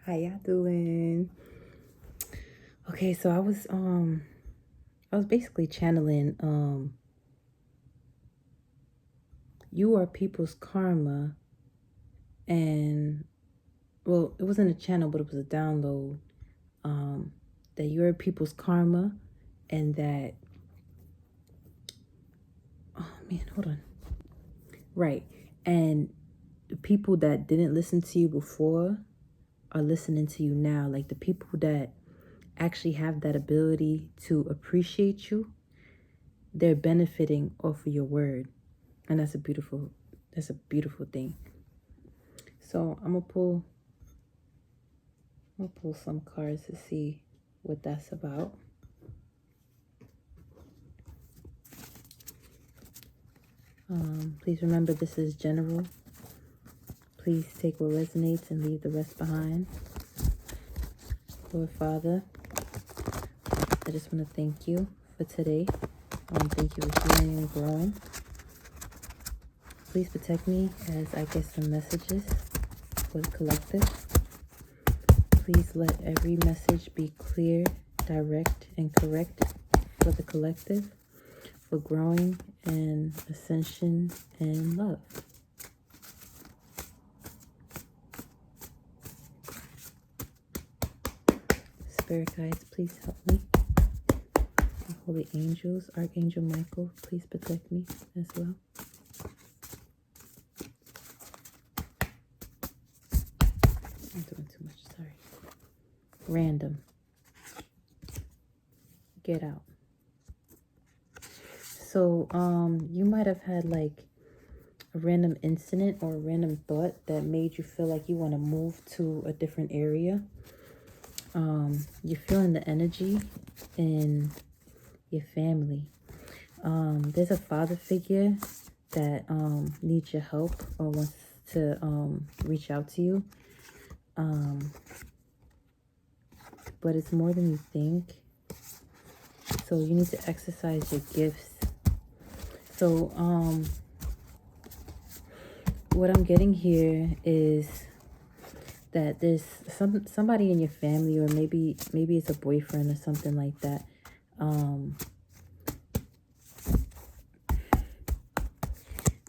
How y'all doing? Okay, so I was basically channeling you are people's karma, and well, it wasn't a channel, but it was a download. That you're people's karma, and that, oh man, hold on. Right. And the people that didn't listen to you before are listening to you now. Like the people that actually have that ability to appreciate you, they're benefiting off of your word. And that's a beautiful thing. So I'm gonna pull some cards to see what that's about. Please remember, this is general. Please take what resonates and leave the rest behind. Lord Father, I just want to thank you for today. Thank you for healing and growing. Please protect me as I get some messages for the collective. Please let every message be clear, direct, and correct for the collective, for growing and ascension and love. Spirit guides, please help me. And holy angels, Archangel Michael, please protect me as well. I'm doing too much, sorry. Random. Get out. So, you might have had like a random incident or a random thought that made you feel like you want to move to a different area. You're feeling the energy in your family. There's a father figure that needs your help or wants to reach out to you. But it's more than you think. So you need to exercise your gifts. So what I'm getting here is that there's somebody in your family, or maybe it's a boyfriend or something like that.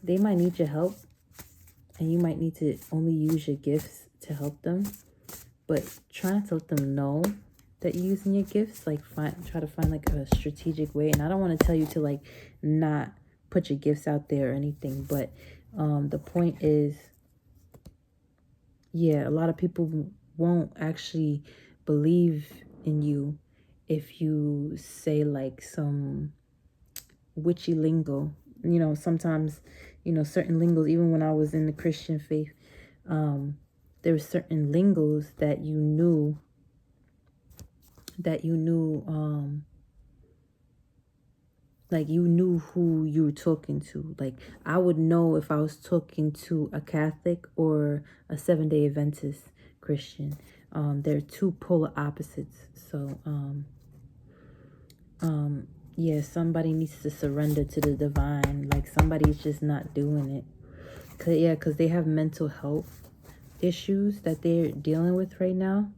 They might need your help, and you might need to only use your gifts to help them. But try not to let them know that you're using your gifts. Like try to find like a strategic way. And I don't want to tell you to like not put your gifts out there or anything. But the point is, yeah, a lot of people won't actually believe in you if you say like some witchy lingo. You know, sometimes, certain lingos, even when I was in the Christian faith, there were certain lingos that you knew, like you knew who you were talking to. Like I would know if I was talking to a Catholic or a 7-day Adventist Christian. They're two polar opposites. So, yeah, somebody needs to surrender to the divine. Like somebody's just not doing it. Because they have mental health issues that they're dealing with right now.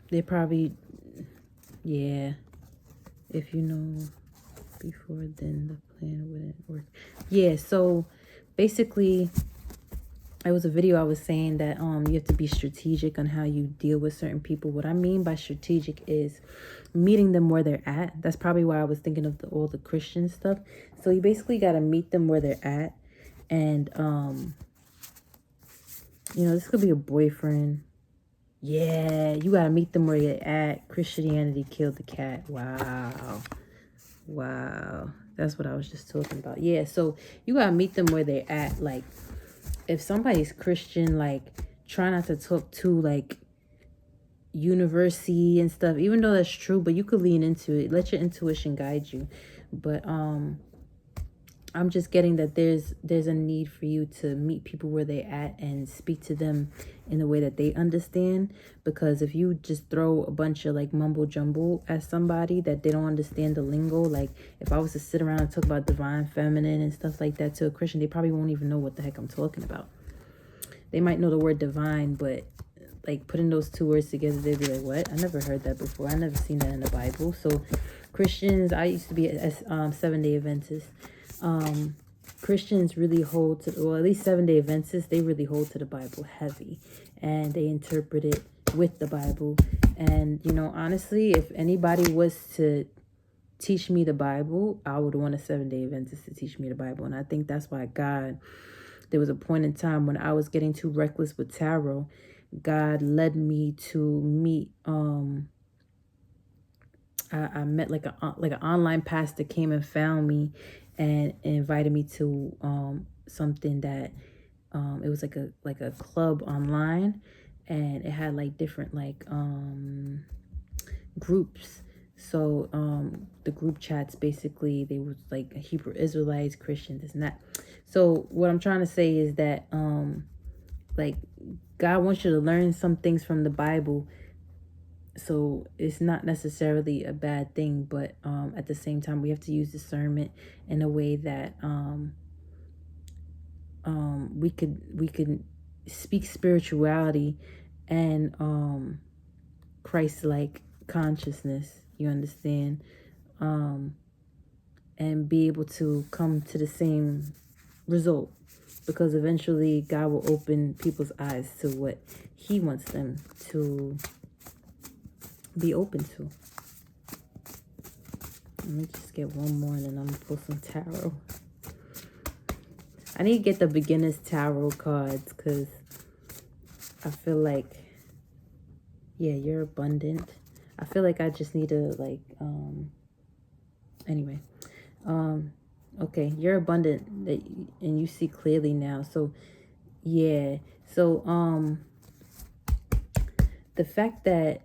They probably, yeah, if you know before, then the plan wouldn't work. Yeah, so basically, it was a video I was saying that you have to be strategic on how you deal with certain people. What I mean by strategic is meeting them where they're at. That's probably why I was thinking of all the Christian stuff. So you basically got to meet them where they're at. And, this could be a boyfriend. Yeah, you got to meet them where you're at. Christianity killed the cat. Wow. That's what I was just talking about. Yeah, so you got to meet them where they're at. Like, if somebody's Christian, like, try not to talk to, like, university and stuff, even though that's true, but you could lean into it. Let your intuition guide you. But I'm just getting that there's a need for you to meet people where they're at and speak to them in the way that they understand. Because if you just throw a bunch of like mumbo jumbo at somebody that they don't understand the lingo, like if I was to sit around and talk about divine feminine and stuff like that to a Christian, they probably won't even know what the heck I'm talking about. they might know the word divine, but like putting those two words together, they'd be like, what? I never heard that before. I never seen that in the Bible. So Christians, I used to be a 7-day Adventist. Christians really hold to, well, at least 7-day Adventists, they really hold to the Bible heavy, and they interpret it with the Bible. And, you know, honestly, if anybody was to teach me the Bible, I would want a 7-day Adventist to teach me the Bible. And I think that's why God, there was a point in time when I was getting too reckless with tarot. God led me to meet, I met like an online pastor came and found me and invited me to something that it was like a club online, and it had like different like groups. So the group chats, basically they was like Hebrew Israelites, Christians, this and that. So what I'm trying to say is that like God wants you to learn some things from the Bible. So it's not necessarily a bad thing, but at the same time we have to use discernment in a way that we could speak spirituality and Christ-like consciousness, you understand, and be able to come to the same result, because eventually God will open people's eyes to what he wants them to be open to. Let me just get one more and then I'm gonna pull some tarot. I need to get the beginner's tarot cards because I feel like, yeah, you're abundant. I feel like I just need to like, anyway, okay, you're abundant and you see clearly now. So yeah, so the fact that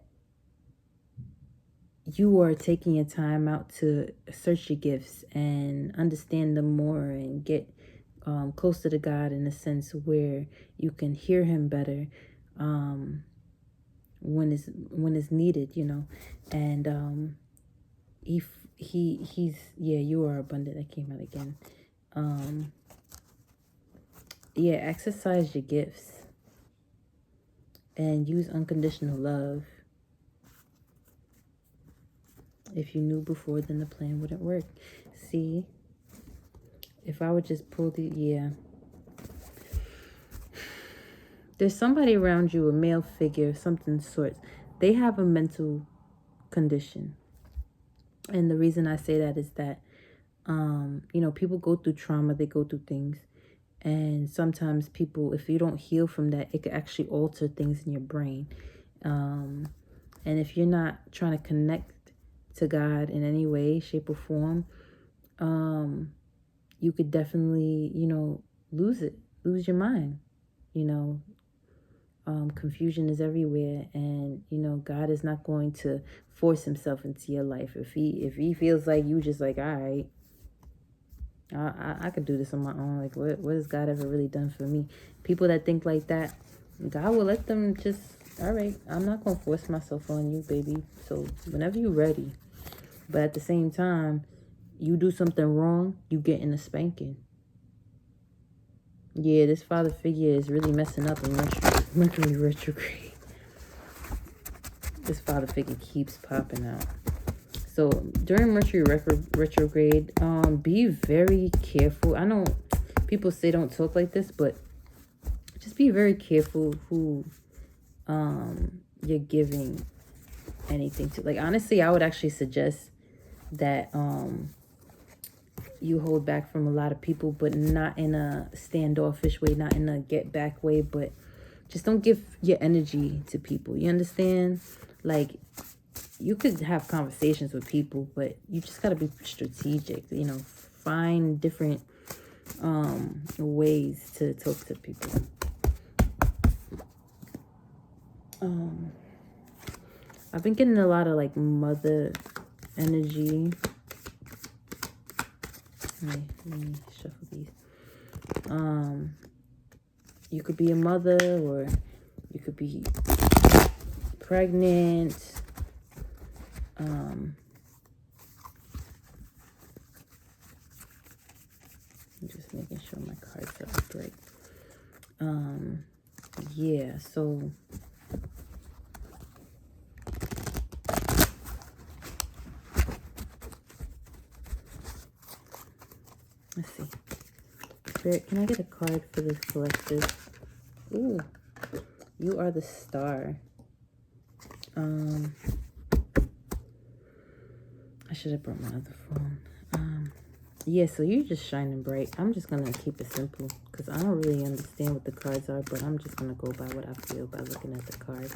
you are taking your time out to search your gifts and understand them more and get closer to God in a sense where you can hear him better when it's needed, you know. And he's yeah, you are abundant. That came out again. Yeah, exercise your gifts and use unconditional love. If you knew before, then the plan wouldn't work. See, if I would just pull the, yeah. There's somebody around you, a male figure, something sorts. They have a mental condition. And the reason I say that is that, you know, people go through trauma, they go through things. And sometimes people, if you don't heal from that, it could actually alter things in your brain. And if you're not trying to connect to God in any way, shape, or form, you could definitely, you know, lose your mind. You know, confusion is everywhere, and you know, God is not going to force himself into your life. If he feels like you just like, all right, I could do this on my own. Like, what has God ever really done for me? People that think like that, God will let them just, all right, I'm not going to force myself on you, baby. So whenever you're ready. But at the same time, you do something wrong, you get in a spanking. Yeah, this father figure is really messing up in Mercury retrograde. This father figure keeps popping out. So during Mercury retrograde, be very careful. I know people say don't talk like this, but just be very careful who you're giving anything to. Like, honestly, I would actually suggest that you hold back from a lot of people, but not in a standoffish way, not in a get back way, but just don't give your energy to people. You understand? Like, you could have conversations with people, but you just got to be strategic, you know, find different ways to talk to people. I've been getting a lot of like mother energy. Let me shuffle these. You could be a mother, or you could be pregnant. I'm just making sure my cards are upright. yeah, so let's see. Spirit, can I get a card for this collective? Ooh, you are the star. I should have brought my other phone. Yeah, so you're just shining bright. I'm just gonna keep it simple because I don't really understand what the cards are, but I'm just gonna go by what I feel by looking at the card.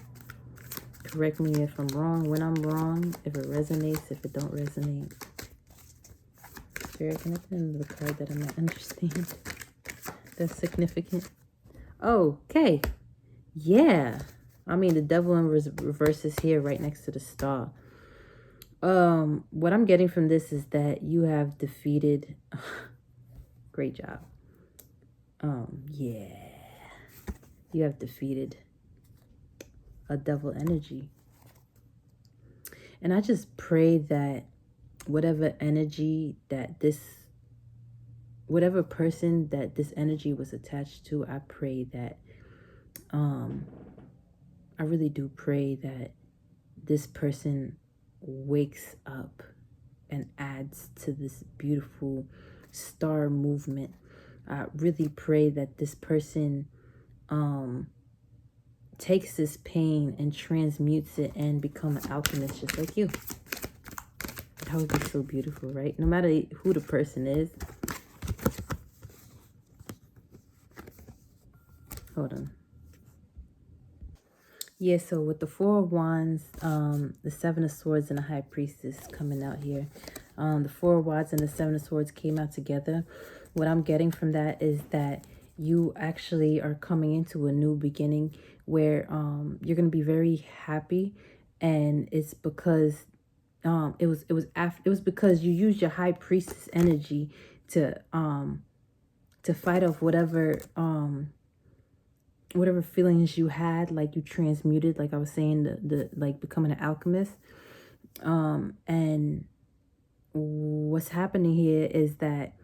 Correct me if I'm wrong, when I'm wrong, if it resonates, if it don't resonate. Spirit, can I put in the card that I might understand? That's significant. Okay. Yeah. I mean, the devil in reverse is here right next to the star. What I'm getting from this is that you have defeated. Great job. Yeah. You have defeated a devil energy. And I just pray that whatever energy that whatever person that this energy was attached to, I pray that, I really do pray that this person wakes up and adds to this beautiful star movement. I really pray that this person takes this pain and transmutes it and become an alchemist just like you. That would be so beautiful, right? No matter who the person is. Hold on. Yeah, so with the Four of Wands, the Seven of Swords, and the High Priestess coming out here. The Four of Wands and the Seven of Swords came out together. What I'm getting from that is that you actually are coming into a new beginning where you're going to be very happy, and it's because it was because you used your High Priestess energy to fight off whatever feelings you had, like you transmuted, like I was saying, the like becoming an alchemist. And what's happening here is that,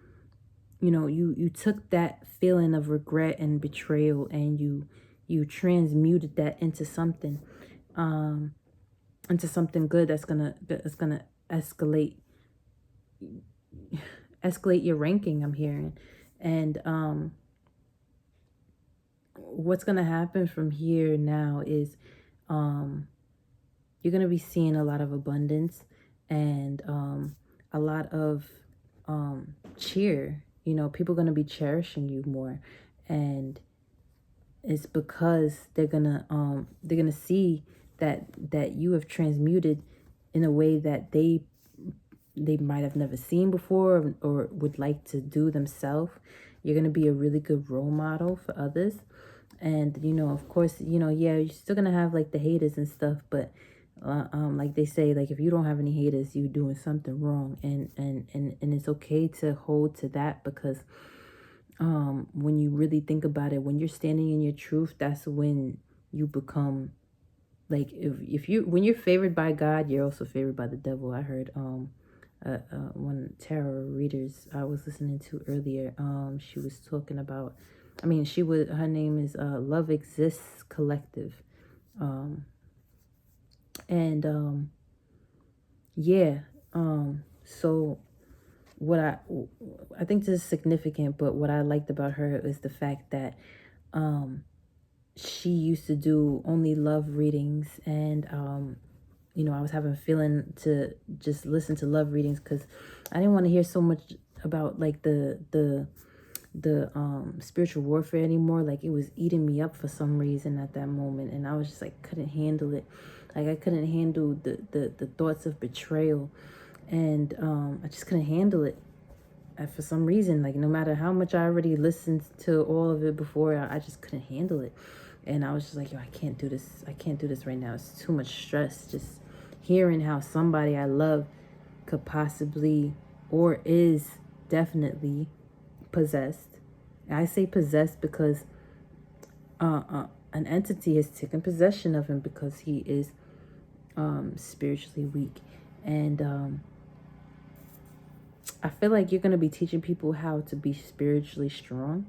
you know, you took that feeling of regret and betrayal and you transmuted that into something good that's gonna escalate your ranking, I'm hearing. And what's going to happen from here now is you're going to be seeing a lot of abundance and a lot of cheer. You know, people are going to be cherishing you more, and it's because they're gonna see that you have transmuted in a way that they might have never seen before or would like to do themselves. You're going to be a really good role model for others. And, you know, of course, you know, yeah, you're still going to have like the haters and stuff. But like they say, like, if you don't have any haters, you're doing something wrong. And it's okay to hold to that because when you really think about it, when you're standing in your truth, that's when you become like, when you're favored by God, you're also favored by the devil. I heard one tarot readers I was listening to earlier, she was talking about, her name is Love Exists Collective. Yeah. So what I think this is significant, but what I liked about her is the fact that she used to do only love readings, and you know, I was having a feeling to just listen to love readings because I didn't want to hear so much about like the spiritual warfare anymore. Like, it was eating me up for some reason at that moment, and I was just like, couldn't handle it. Like, I couldn't handle the thoughts of betrayal, and I just couldn't handle it. For some reason, like, no matter how much I already listened to all of it before, I just couldn't handle it. And I was just like, yo, I can't do this. I can't do this right now. It's too much stress. Just hearing how somebody I love could possibly or is definitely possessed. And I say possessed because an entity has taken possession of him because he is spiritually weak. And I feel like you're going to be teaching people how to be spiritually strong.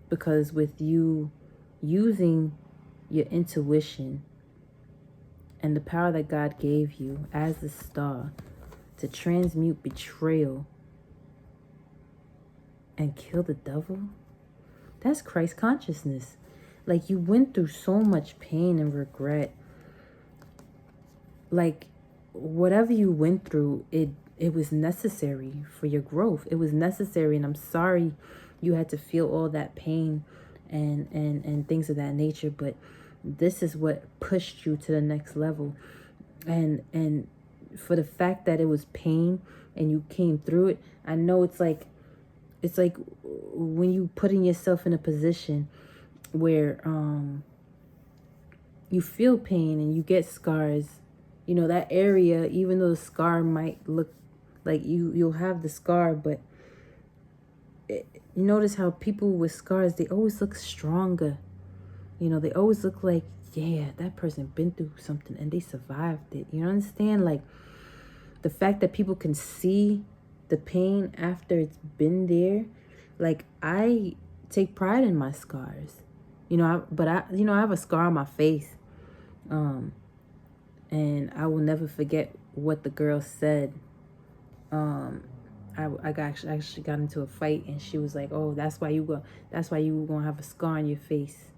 because with you using your intuition and the power that God gave you as the star to transmute betrayal and kill the devil, that's Christ consciousness. Like, you went through so much pain and regret. Like, whatever you went through, it was necessary for your growth. It was necessary, and I'm sorry you had to feel all that pain and things of that nature, but this is what pushed you to the next level. And for the fact that it was pain and you came through it, I know it's like when you putting yourself in a position where you feel pain and you get scars, you know, that area, even though the scar might look like you'll have the scar, but you notice how people with scars, they always look stronger. You know, they always look like, yeah, that person been through something and they survived it. You understand? Like, the fact that people can see the pain after it's been there. Like, I take pride in my scars. You know, I have a scar on my face. And I will never forget what the girl said. I actually got into a fight, and she was like, "Oh, that's why you were gonna have a scar on your face,"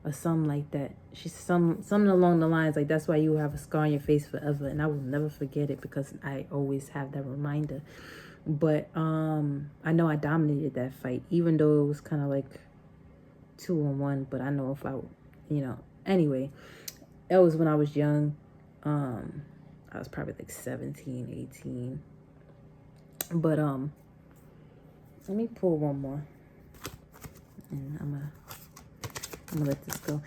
or something like that. She said something along the lines like, "That's why you have a scar on your face forever." And I will never forget it because I always have that reminder. But I know I dominated that fight, even though it was kind of like 2-on-1. But I know if I, anyway, that was when I was young. I was probably like 17, 18. But let me pull one more, and I'm gonna let this go.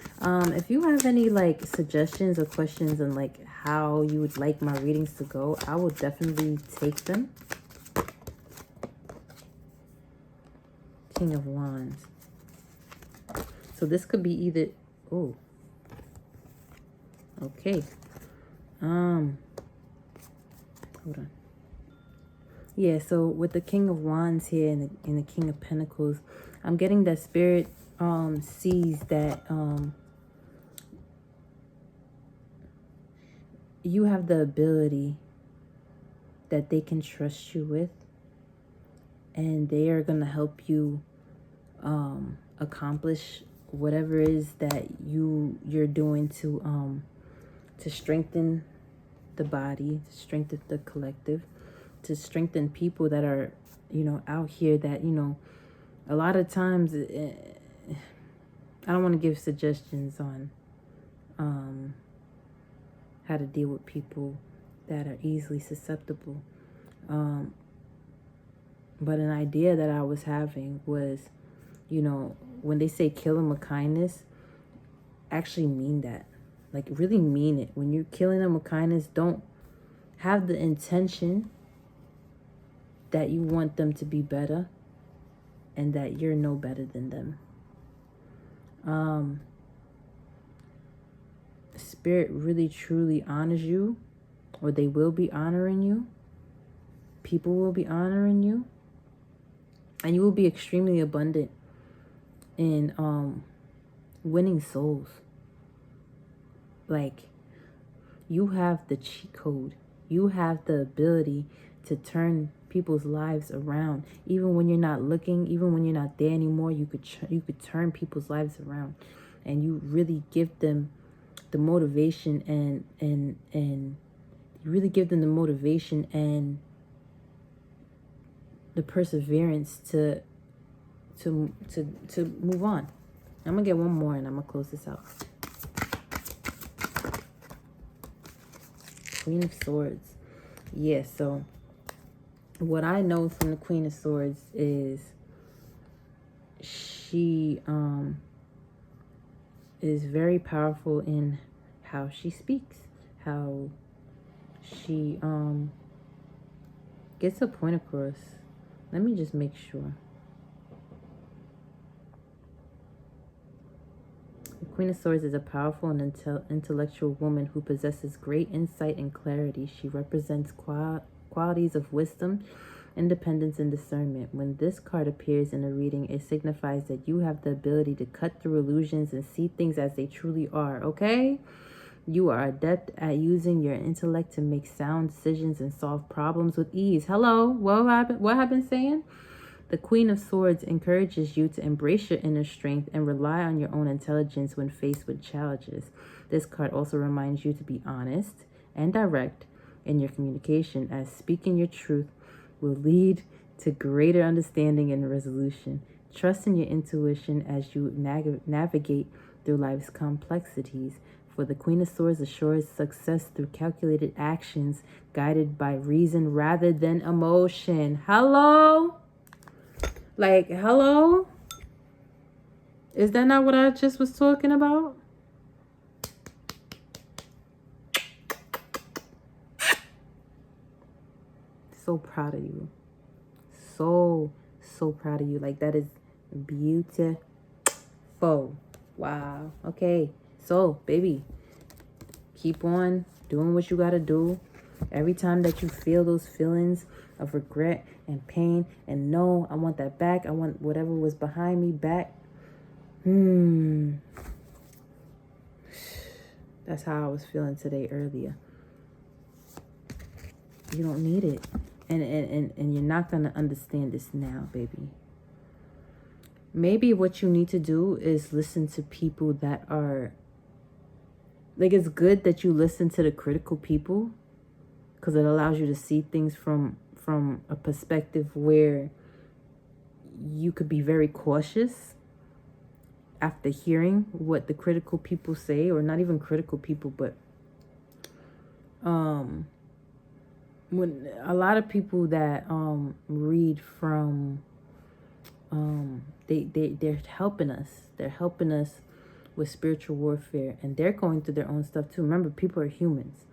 If you have any like suggestions or questions on like how you would like my readings to go, I will definitely take them. King of Wands. So this could be either, oh, okay. Hold on. Yeah, so with the King of Wands here and the King of Pentacles, I'm getting that Spirit sees that you have the ability that they can trust you with, and they are going to help you accomplish whatever it is that you're doing to strengthen the body, to strengthen the collective, to strengthen people that are, out here that, a lot of times, I don't want to give suggestions on how to deal with people that are easily susceptible. But an idea that I was having was, when they say kill them with kindness, actually mean that. Like, really mean it. When you're killing them with kindness, don't have the intention that you want them to be better and that you're no better than them. Spirit really truly honors you, or they will be honoring you. People will be honoring you, and you will be extremely abundant in winning souls. Like, you have the cheat code. You have the ability to turn people's lives around. Even when you're not looking, even when you're not there anymore, you could turn people's lives around, and you really give them the motivation and you really give them the motivation and the perseverance to move on. I'm gonna get one more and I'm gonna close this out. Queen of Swords. Yeah, so what I know from the Queen of Swords is she is very powerful in how she speaks, how she gets a point across. Let me just make sure. The Queen of Swords is a powerful and intellectual woman who possesses great insight and clarity. She represents qualities of wisdom independence and discernment. When this card appears in a reading, it signifies that you have the ability to cut through illusions and see things as they truly are, okay? You are adept at using your intellect to make sound decisions and solve problems with ease. Hello, what happened? What have I been saying? The Queen of Swords encourages you to embrace your inner strength and rely on your own intelligence when faced with challenges. This card also reminds you to be honest and direct in your communication, as speaking your truth will lead to greater understanding and resolution. Trust in your intuition as you navigate through life's complexities. For the Queen of Swords assures success through calculated actions guided by reason rather than emotion. Hello? Like, hello? Is that not what I just was talking about? So proud of you. So proud of you. Like, that is beautiful. Wow. Okay. So, baby, keep on doing what you got to do. Every time that you feel those feelings of regret and pain and no, I want that back. I want whatever was behind me back. That's how I was feeling today earlier. You don't need it. And you're not going to understand this now, baby. Maybe what you need to do is listen to people that are... Like, it's good that you listen to the critical people because it allows you to see things from a perspective where you could be very cautious after hearing what the critical people say, or not even critical people, but when a lot of people that read from they're helping us. They're helping us with spiritual warfare, and they're going through their own stuff too. Remember, people are humans.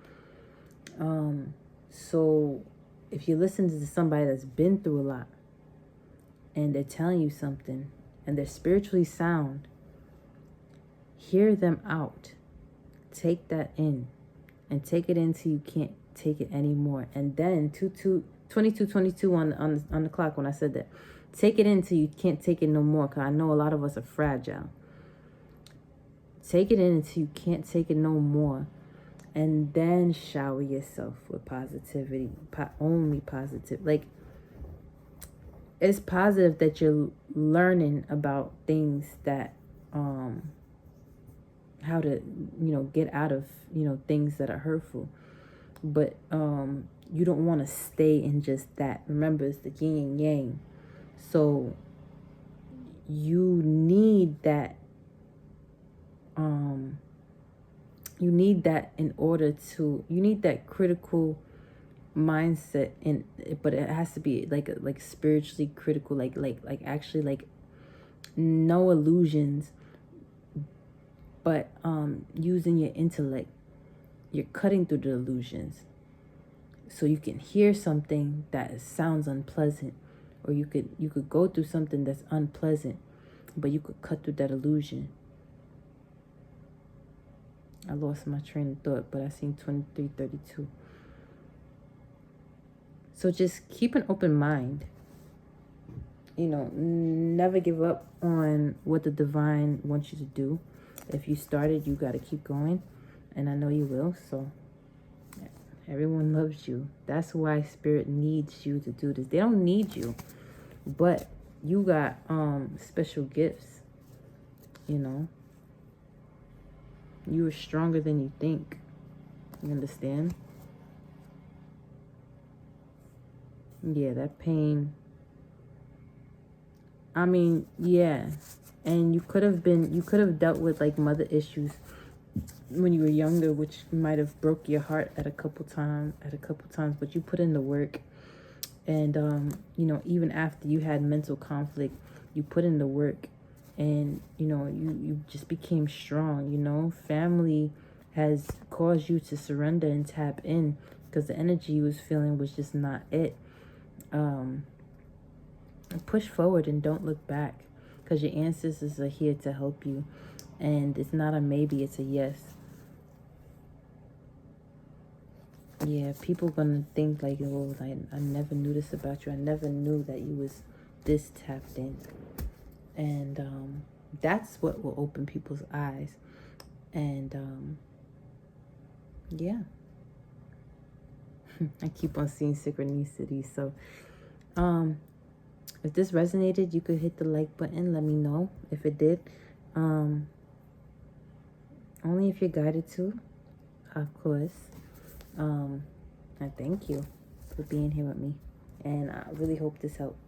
So if you listen to somebody that's been through a lot and they're telling you something and they're spiritually sound, hear them out. Take that in and take it in till you can't take it anymore. And then 22:22 on the clock when I said that. Take it in till you can't take it no more, because I know a lot of us are fragile. Take it in until you can't take it no more. And then shower yourself with positivity. Only positive. Like, it's positive that you're learning about things that, how to, get out of, things that are hurtful. But you don't want to stay in just that. Remember, it's the yin and yang. So you need that. You need that in order to. You need that critical mindset, but it has to be like spiritually critical, like actually like no illusions, but using your intellect. You're cutting through the illusions, so you can hear something that sounds unpleasant, or you could go through something that's unpleasant, but you could cut through that illusion. I lost my train of thought, but I seen 23:32. So just keep an open mind. Never give up on what the divine wants you to do. If you started, you got to keep going. And I know you will. So everyone loves you. That's why Spirit needs you to do this. They don't need you, but you got special gifts. You are stronger than you think. You understand? Yeah, that pain. I mean, yeah. And you could have dealt with like mother issues when you were younger, which might have broke your heart at a couple times, but you put in the work. And even after you had mental conflict, you put in the work, and you just became strong. Family has caused you to surrender and tap in, because the energy you was feeling was just not it. Push forward and don't look back, because your ancestors are here to help you, and it's not a maybe, it's a yes. Yeah, people gonna think like, oh, I never knew this about you. I never knew that you was this tapped in. And that's what will open people's eyes. And yeah. I keep on seeing synchronicity. So if this resonated, you could hit the like button. Let me know if it did. Only if you're guided to, of course. I thank you for being here with me. And I really hope this helped.